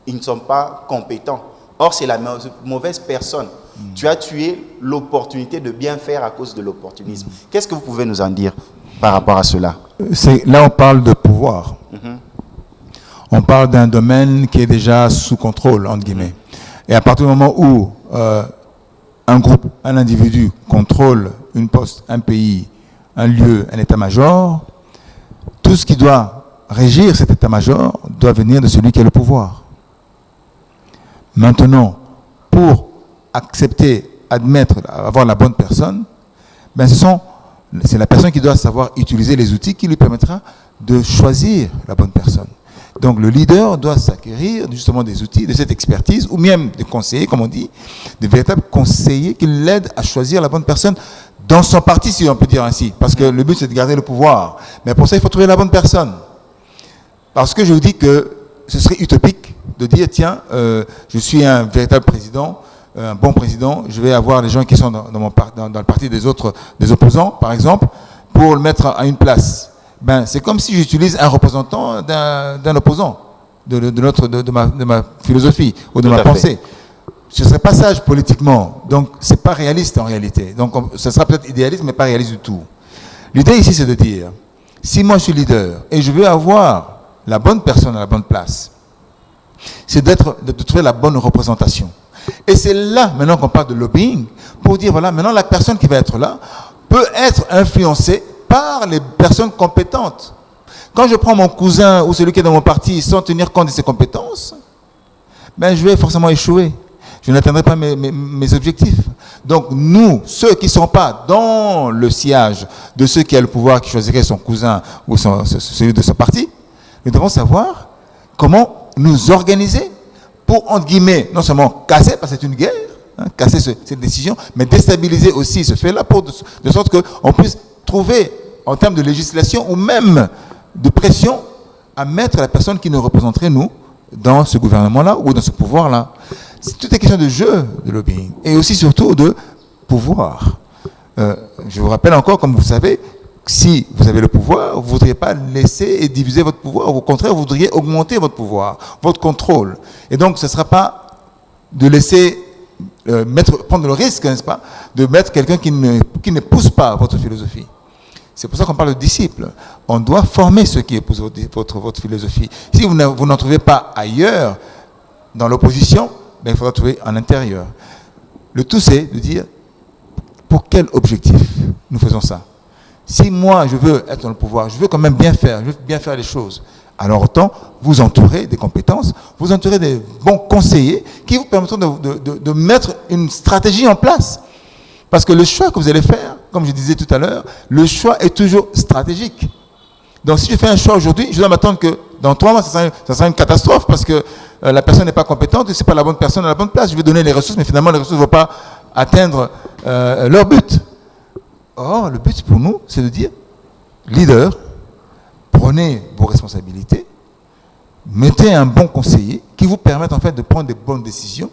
[SPEAKER 1] ils ne sont pas compétents. Or, c'est la mauvaise personne. Tu as tué l'opportunité de bien faire à cause de l'opportunisme. Qu'est-ce que vous pouvez nous en dire par rapport à cela?
[SPEAKER 2] Là, on parle de pouvoir. On parle d'un domaine qui est déjà sous contrôle, entre guillemets. Et à partir du moment où un groupe, un individu contrôle une poste, un pays, un lieu, un état-major, tout ce qui doit régir cet état-major doit venir de celui qui a le pouvoir. Maintenant, pour accepter, admettre, avoir la bonne personne, ben c'est la personne qui doit savoir utiliser les outils qui lui permettra de choisir la bonne personne. Donc le leader doit s'acquérir justement des outils, de cette expertise, ou même des conseillers, comme on dit, des véritables conseillers qui l'aident à choisir la bonne personne dans son parti, si on peut dire ainsi. Parce que le but, c'est de garder le pouvoir. Mais pour ça, il faut trouver la bonne personne. Parce que je vous dis que ce serait utopique de dire, tiens, je suis un véritable président, un bon président, je vais avoir les gens qui sont dans le parti des opposants, par exemple, pour le mettre à une place. Ben, c'est comme si j'utilise un représentant d'un opposant de ma philosophie ou de ma pensée. Ce serait pas sage politiquement, donc c'est pas réaliste en réalité. Donc ce sera peut-être idéaliste, mais pas réaliste du tout. L'idée ici, c'est de dire, si moi je suis leader et je veux avoir la bonne personne à la bonne place, c'est de trouver la bonne représentation. Et c'est là maintenant qu'on parle de lobbying, pour dire voilà, maintenant la personne qui va être là peut être influencée par les personnes compétentes. Quand je prends mon cousin ou celui qui est dans mon parti sans tenir compte de ses compétences, ben je vais forcément échouer. Je n'atteindrai pas mes objectifs. Donc nous, ceux qui ne sont pas dans le sillage de ceux qui ont le pouvoir, qui choisiraient son cousin ou celui de son parti, nous devons savoir comment nous organiser pour, entre guillemets, non seulement casser, parce que c'est une guerre, casser cette décision, mais déstabiliser aussi ce fait-là, de sorte qu'on puisse trouver, en termes de législation ou même de pression, à mettre la personne qui nous représenterait, nous, dans ce gouvernement-là ou dans ce pouvoir-là. C'est toute une question de jeu, de lobbying, et aussi surtout de pouvoir. Je vous rappelle encore, comme vous savez, si vous avez le pouvoir, vous ne voudriez pas laisser et diviser votre pouvoir. Au contraire, vous voudriez augmenter votre pouvoir, votre contrôle. Et donc, ce ne sera pas de laisser prendre le risque, n'est-ce pas, de mettre quelqu'un qui ne pousse pas votre philosophie. C'est pour ça qu'on parle de disciples. On doit former ceux qui épousent votre philosophie. Si vous n'en trouvez pas ailleurs, dans l'opposition, ben, il faudra trouver en intérieur. Le tout, c'est de dire, pour quel objectif nous faisons ça? Si moi, je veux être dans le pouvoir, je veux quand même bien faire, je veux bien faire les choses, alors autant vous entourer des compétences, vous entourer des bons conseillers qui vous permettront de mettre une stratégie en place. Parce que le choix que vous allez faire, comme je disais tout à l'heure, le choix est toujours stratégique. Donc si je fais un choix aujourd'hui, je dois m'attendre que dans 3 mois, ça sera une catastrophe parce que la personne n'est pas compétente, c'est pas la bonne personne à la bonne place. Je vais donner les ressources, mais finalement les ressources ne vont pas atteindre leur but. Or, le but pour nous, c'est de dire, leader, prenez vos responsabilités, mettez un bon conseiller qui vous permette en fait de prendre des bonnes décisions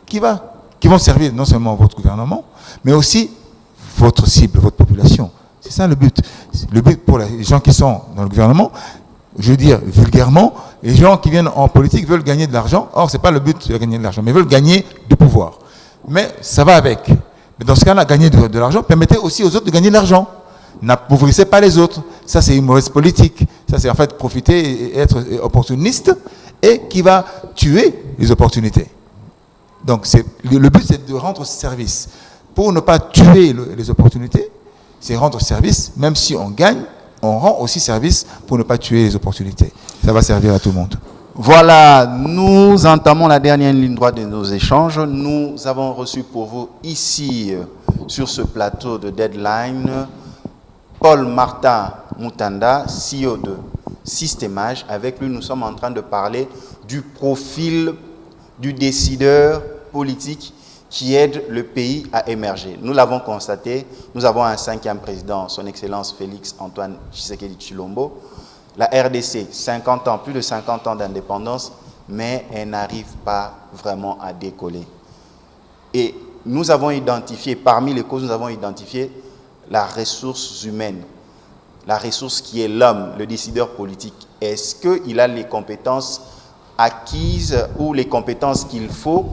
[SPEAKER 2] qui vont servir non seulement votre gouvernement, mais aussi votre cible, votre population. C'est ça le but. Le but pour les gens qui sont dans le gouvernement, je veux dire vulgairement, les gens qui viennent en politique veulent gagner de l'argent. Or, ce n'est pas le but de gagner de l'argent, mais veulent gagner du pouvoir. Mais ça va avec. Mais dans ce cas-là, gagner de l'argent, permettez aussi aux autres de gagner de l'argent. N'appauvrissez pas les autres. Ça, c'est une mauvaise politique. Ça, c'est en fait profiter et être opportuniste et qui va tuer les opportunités. Donc, le but, c'est de rendre service. Pour ne pas tuer les opportunités, c'est rendre service, même si on gagne, on rend aussi service pour ne pas tuer les opportunités. Ça va servir à tout le monde.
[SPEAKER 1] Voilà, nous entamons la dernière ligne droite de nos échanges. Nous avons reçu pour vous ici, sur ce plateau de Deadline, Paul Martin Mutanda, CEO de Systemage. Avec lui, nous sommes en train de parler du profil du décideur politique qui aide le pays à émerger. Nous l'avons constaté, nous avons un 5e président, son Excellence Félix Antoine Tshisekedi Tshilombo. La RDC, 50 ans, plus de 50 ans d'indépendance, mais elle n'arrive pas vraiment à décoller. Et nous avons identifié, parmi les causes, nous avons identifié la ressource humaine, la ressource qui est l'homme, le décideur politique. Est-ce qu'il a les compétences acquises ou les compétences qu'il faut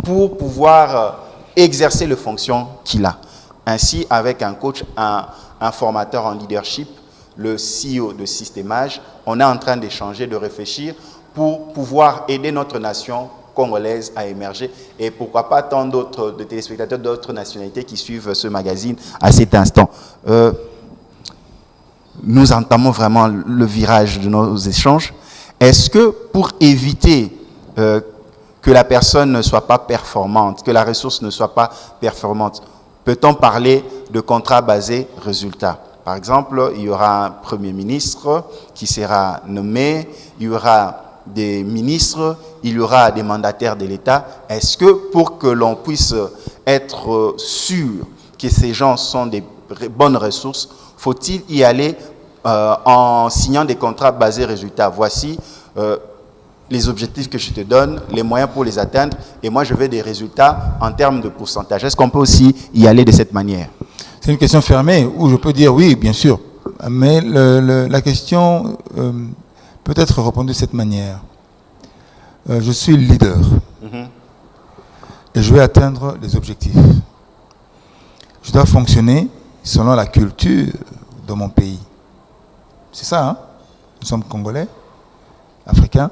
[SPEAKER 1] pour pouvoir exercer les fonctions qu'il a? Ainsi, avec un coach, un formateur en leadership, le CEO de Systemage, on est en train d'échanger, de réfléchir pour pouvoir aider notre nation congolaise à émerger et pourquoi pas tant d'autres de téléspectateurs d'autres nationalités qui suivent ce magazine à cet instant. Nous entamons vraiment le virage de nos échanges. Est-ce que pour éviter que la personne ne soit pas performante, que la ressource ne soit pas performante, peut-on parler de contrat basé résultat? Par exemple, il y aura un Premier ministre qui sera nommé, il y aura des ministres, il y aura des mandataires de l'État. Est-ce que pour que l'on puisse être sûr que ces gens sont des bonnes ressources, faut-il y aller en signant des contrats basés résultats? Voici les objectifs que je te donne, les moyens pour les atteindre, et moi je veux des résultats en termes de pourcentage. Est-ce qu'on peut aussi y aller de cette manière?
[SPEAKER 2] C'est une question fermée où je peux dire oui, bien sûr. Mais la question peut être répondue de cette manière. Je suis le leader et je vais atteindre les objectifs. Je dois fonctionner selon la culture de mon pays. C'est ça, hein? Nous sommes Congolais, Africains,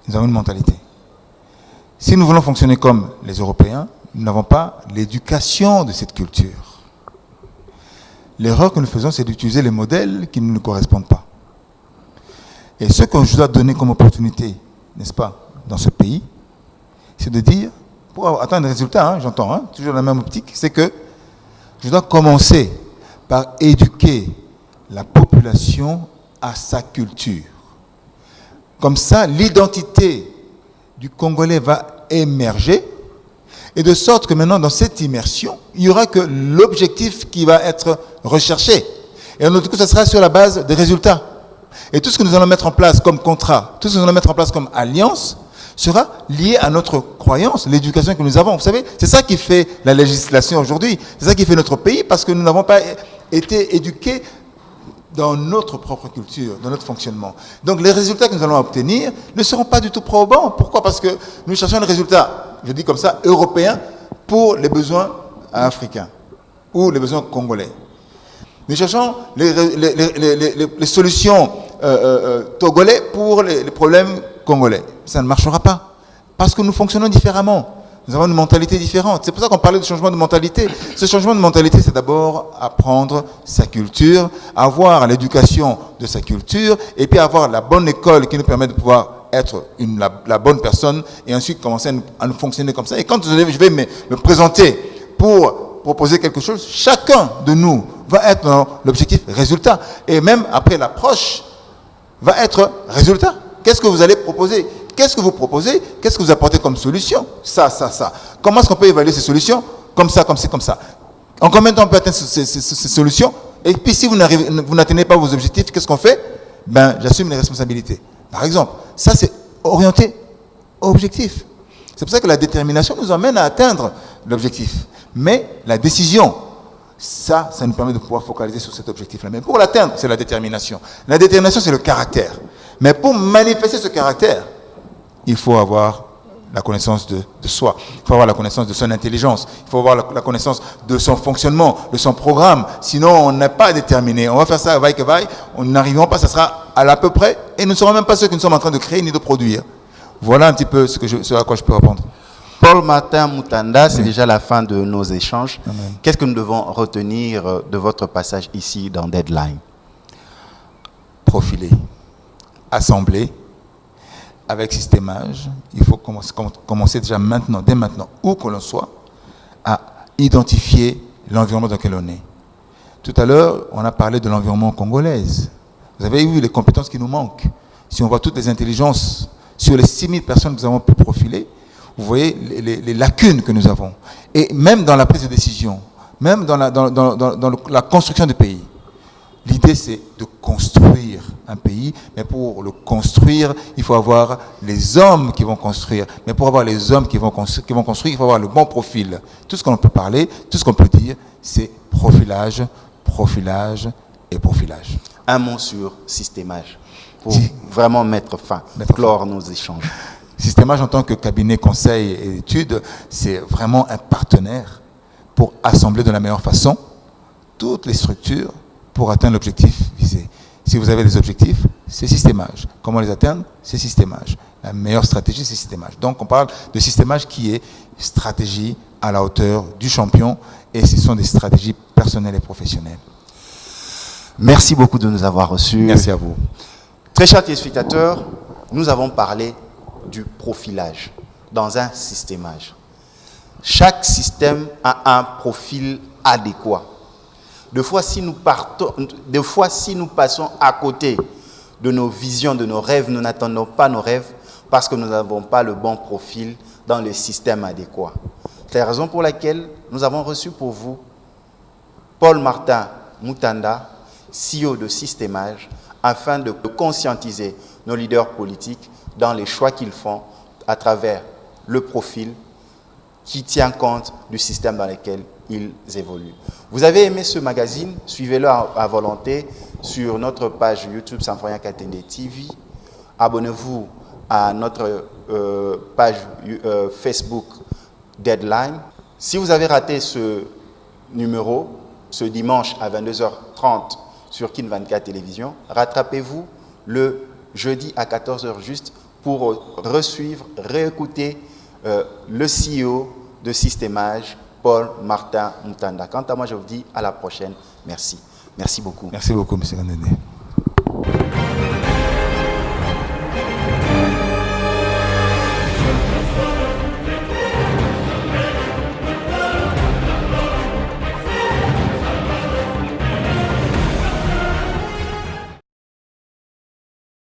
[SPEAKER 2] nous avons une mentalité. Si nous voulons fonctionner comme les Européens, nous n'avons pas l'éducation de cette culture. L'erreur que nous faisons, c'est d'utiliser les modèles qui ne nous correspondent pas. Et ce que je dois donner comme opportunité, n'est-ce pas, dans ce pays, c'est de dire, pour atteindre des résultats, hein, j'entends, hein, toujours la même optique, c'est que je dois commencer par éduquer la population à sa culture. Comme ça, l'identité du Congolais va émerger, et de sorte que maintenant, dans cette immersion, il n'y aura que l'objectif qui va être recherché. Et en tout cas, ça sera sur la base des résultats. Et tout ce que nous allons mettre en place comme contrat, tout ce que nous allons mettre en place comme alliance, sera lié à notre croyance, l'éducation que nous avons. Vous savez, c'est ça qui fait la législation aujourd'hui. C'est ça qui fait notre pays, parce que nous n'avons pas été éduqués dans notre propre culture, dans notre fonctionnement. Donc les résultats que nous allons obtenir ne seront pas du tout probants. Pourquoi? Parce que nous cherchons les résultats, je dis comme ça, européens pour les besoins africains ou les besoins congolais. Nous cherchons les solutions togolais pour les problèmes congolais. Ça ne marchera pas parce que nous fonctionnons différemment. Nous avons une mentalité différente. C'est pour ça qu'on parlait de changement de mentalité. Ce changement de mentalité, c'est d'abord apprendre sa culture, avoir l'éducation de sa culture, et puis avoir la bonne école qui nous permet de pouvoir être la bonne personne, et ensuite commencer à nous fonctionner comme ça. Et quand je vais me présenter pour proposer quelque chose, chacun de nous va être dans l'objectif résultat. Et même après l'approche, va être résultat. Qu'est-ce que vous allez proposer? Qu'est-ce que vous proposez? Qu'est-ce que vous apportez comme solution? Ça. Comment est-ce qu'on peut évaluer ces solutions? Comme ça. En combien de temps on peut atteindre ces solutions? Et puis si vous n'atteignez pas vos objectifs, qu'est-ce qu'on fait? J'assume les responsabilités. Par exemple, ça c'est orienté objectif. C'est pour ça que la détermination nous emmène à atteindre l'objectif. Mais la décision, ça nous permet de pouvoir focaliser sur cet objectif-là. Mais pour l'atteindre, c'est la détermination. La détermination, c'est le caractère. Mais pour manifester ce caractère, il faut avoir la connaissance de soi. Il faut avoir la connaissance de son intelligence. Il faut avoir la connaissance de son fonctionnement, de son programme. Sinon, on n'est pas déterminé. On va faire ça, vaille que vaille. On n'arrivera pas, ça sera à l'à peu près. Et nous ne serons même pas ceux que nous sommes en train de créer ni de produire. Voilà un petit peu ce à quoi je peux répondre.
[SPEAKER 1] Paul Martin Mutanda, c'est déjà la fin de nos échanges.
[SPEAKER 2] Amen.
[SPEAKER 1] Qu'est-ce que nous devons retenir de votre passage ici dans Deadline?
[SPEAKER 2] Profiler, assembler, avec systémage. Il faut commencer déjà maintenant, dès maintenant, où que l'on soit, à identifier l'environnement dans lequel on est. Tout à l'heure, on a parlé de l'environnement congolais. Vous avez vu les compétences qui nous manquent. Si on voit toutes les intelligences, sur les 6000 personnes que nous avons pu profiler, vous voyez les lacunes que nous avons. Et même dans la prise de décision, même dans la construction du pays. L'idée, c'est de construire un pays, mais pour le construire, il faut avoir les hommes qui vont construire. Mais pour avoir les hommes qui vont construire, il faut avoir le bon profil. Tout ce qu'on peut parler, tout ce qu'on peut dire, c'est profilage, profilage et profilage.
[SPEAKER 1] Un mot sur systémage, pour vraiment mettre fin, clore nos échanges.
[SPEAKER 2] Systémage en tant que cabinet conseil et études, c'est vraiment un partenaire pour assembler de la meilleure façon toutes les structures pour atteindre l'objectif visé. Si vous avez des objectifs, c'est systémage. Comment les atteindre? C'est systémage. La meilleure stratégie, c'est systémage. Donc on parle de systémage qui est stratégie à la hauteur du champion, et ce sont des stratégies personnelles et professionnelles.
[SPEAKER 1] Merci beaucoup de nous avoir reçus.
[SPEAKER 2] Merci à vous.
[SPEAKER 1] Très chers téléspectateurs, nous avons parlé du profilage dans un systémage. Chaque système a un profil adéquat. Des fois, si nous passons à côté de nos visions, de nos rêves, nous n'attendons pas nos rêves parce que nous n'avons pas le bon profil dans le système adéquat. C'est la raison pour laquelle nous avons reçu pour vous Paul Martin Mutanda, CEO de Systémage, afin de conscientiser nos leaders politiques dans les choix qu'ils font à travers le profil qui tient compte du système dans lequel ils évoluent. Vous avez aimé ce magazine? Suivez-le à volonté sur notre page YouTube Sanforia Katende TV. Abonnez-vous à notre page Facebook Deadline. Si vous avez raté ce numéro, ce dimanche à 22h30 sur Kin 24 Télévision, rattrapez-vous le jeudi à 14h juste pour resuivre, réécouter le CEO de Systémage, Paul Martin Mutanda. Quant à moi, je vous dis à la prochaine. Merci. Merci beaucoup.
[SPEAKER 2] Merci beaucoup, M. Kandende.